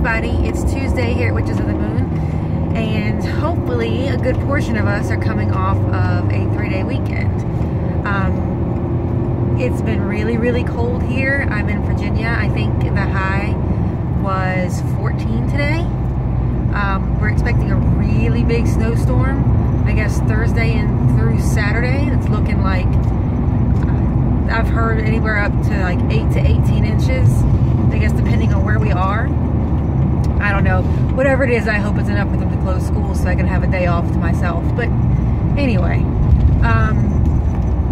everybody. It's Tuesday here at Witches of the Moon, and hopefully a good portion of us are coming off of a 3-day weekend. It's been really cold here. I'm in Virginia. I think the high was 14 today. We're expecting a really big snowstorm, I guess Thursday and through Saturday. It's looking like, I've heard anywhere up to like 8 to 18 inches, I guess depending on where we are. I don't know. Whatever it is, I hope it's enough for them to close school so I can have a day off to myself. But anyway,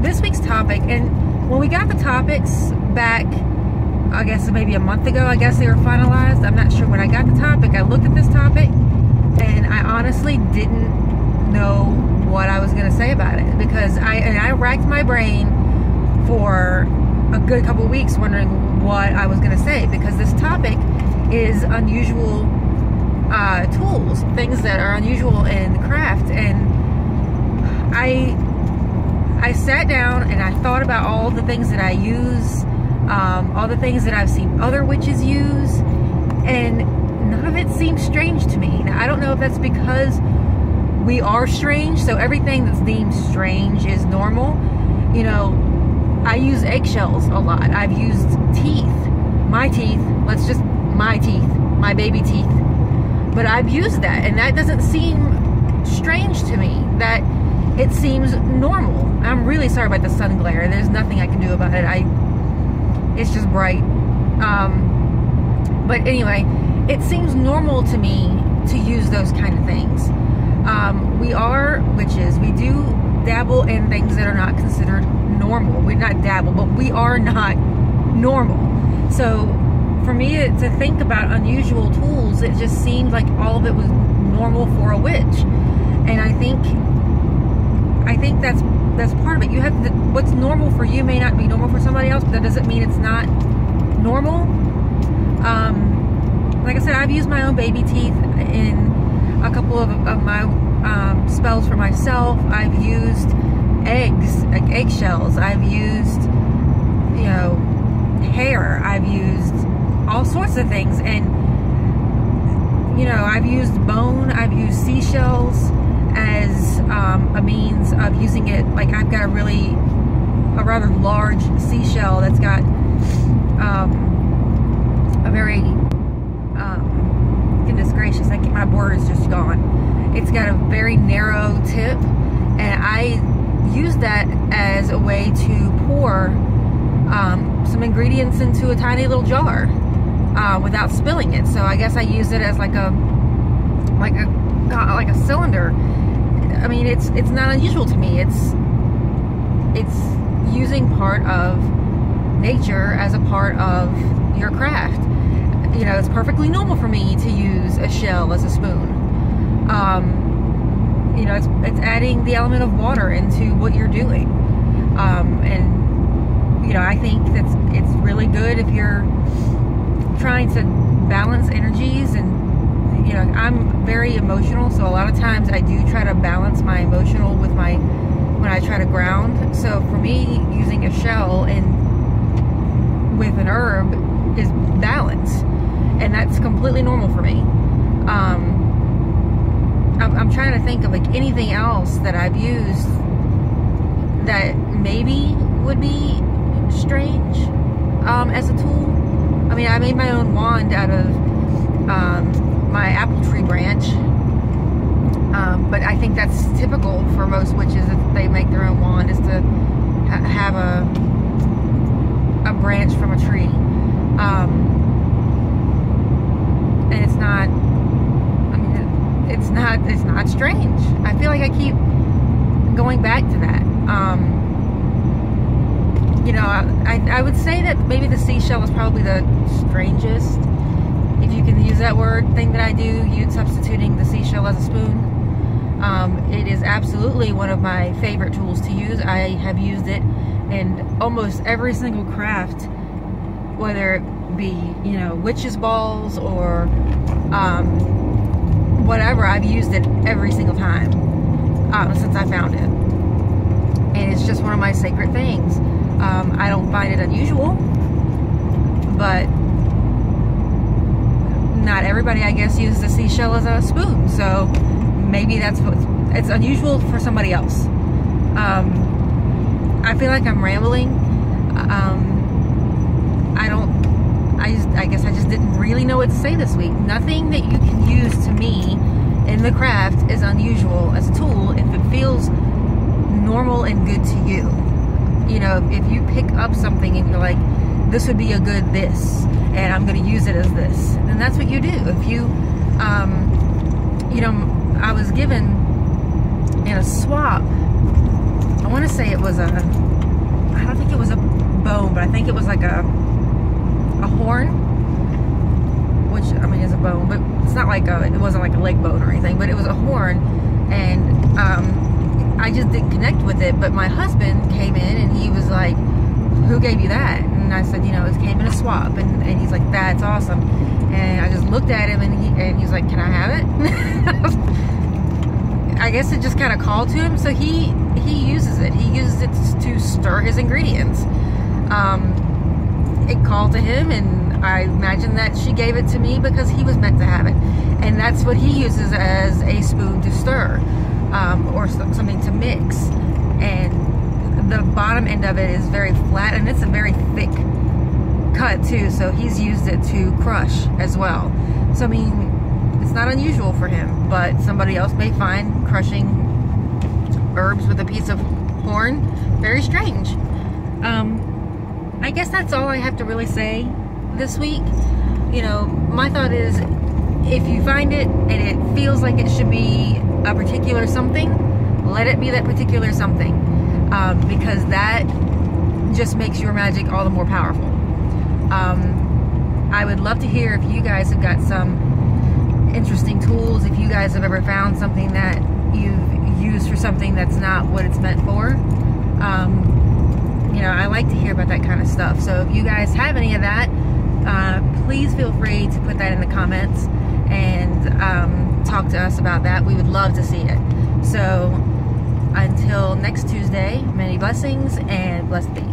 this week's topic, and when we got the topics back, I guess maybe a month ago, I guess they were finalized. I'm not sure when I got the topic. I looked at this topic, and I honestly didn't know what I was going to say about it, because I racked my brain for a good couple of weeks wondering what I was going to say, because this topic is unusual tools, things that are unusual in craft. And I sat down and I thought about all the things that I use, all the things that I've seen other witches use, and none of it seems strange to me. Now, I don't know if that's because we are strange, so everything that's deemed strange is normal. You know, I use eggshells a lot. I've used teeth. My teeth, my baby teeth. But I've used that, and that doesn't seem strange to me. That it seems normal. I'm really sorry about the sun glare. There's nothing I can do about it. It's just bright. But anyway, it seems normal to me to use those kind of things. We are witches. We do dabble in things that are not considered normal. We're not dabble, but we are not normal. So for me to think about unusual tools, it just seemed like all of it was normal for a witch. And I think that's part of it. You have to, what's normal for you may not be normal for somebody else, but that doesn't mean it's not normal. Like I said, I've used my own baby teeth in a couple of my spells for myself. I've used eggs, like eggshells. I've used, you know, hair. I've used all sorts of things, and you know, I've used bone. I've used seashells as a means of using it. Like, I've got a rather large seashell that's got a very goodness gracious, my word is just gone. It's got a very narrow tip, and I use that as a way to pour some ingredients into a tiny little jar without spilling it. So I guess I use it as like a cylinder. I mean, it's not unusual to me. It's using part of nature as a part of your craft. You know, it's perfectly normal for me to use a shell as a spoon. You know, it's adding the element of water into what you're doing. And you know, I think it's really good if you're trying to balance energies. And you know, I'm very emotional, so a lot of times I do try to balance my emotional with when I try to ground. So for me, using a shell and with an herb is balance, and that's completely normal for me. I'm trying to think of like anything else that I've used that maybe would be strange as a tool. I mean, I made my own wand out of my apple tree branch, but I think that's typical for most witches. If they make their own wand, is to have a branch from a tree, and it's not. I mean, it's not strange. I feel like I keep going back to that. You know, I would say that maybe the seashell is probably the strangest, if you can use that word, thing that I do, substituting the seashell as a spoon. It is absolutely one of my favorite tools to use. I have used it in almost every single craft, whether it be, you know, witches balls or whatever. I've used it every single time since I found it, and it's just one of my sacred things. I don't find it unusual, but not every everybody, I guess, uses a seashell as a spoon. So maybe that's what it's unusual for somebody else. I feel like I'm rambling. I guess I just didn't really know what to say this week. Nothing that you can use to me in the craft is unusual as a tool if it feels normal and good to you. You know, if you pick up something and you're like, this would be a good this, and I'm going to use it as this, then that's what you do. If you, you know, I was given in a swap, I want to say it was I don't think it was a bone, but I think it was like a horn, which, I mean, is a bone, but it's not like it wasn't like a leg bone or anything, but it was a horn, and I just didn't connect with it. But my husband came in and he was like, who gave you that? And I said, you know, it came in a swap. And he's like, that's awesome. And I just looked at him and he's like, can I have it? I guess it just kind of called to him. So he uses it. He uses it to stir his ingredients. It called to him, and I imagine that she gave it to me because he was meant to have it. And that's what he uses as a spoon to stir, or something to mix. And the bottom end of it is very flat, and it's a very thick cut too, so he's used it to crush as well. So I mean, it's not unusual for him, but somebody else may find crushing herbs with a piece of horn very strange. I guess that's all I have to really say this week. You know, my thought is, if you find it and it feels like it should be a particular something, let it be that particular something, because that just makes your magic all the more powerful. I would love to hear if you guys have got some interesting tools, if you guys have ever found something that you've used for something that's not what it's meant for. You know, I like to hear about that kind of stuff. So if you guys have any of that, please feel free to put that in the comments and talk to us about that. We would love to see it. So until next Tuesday, many blessings and blessed be.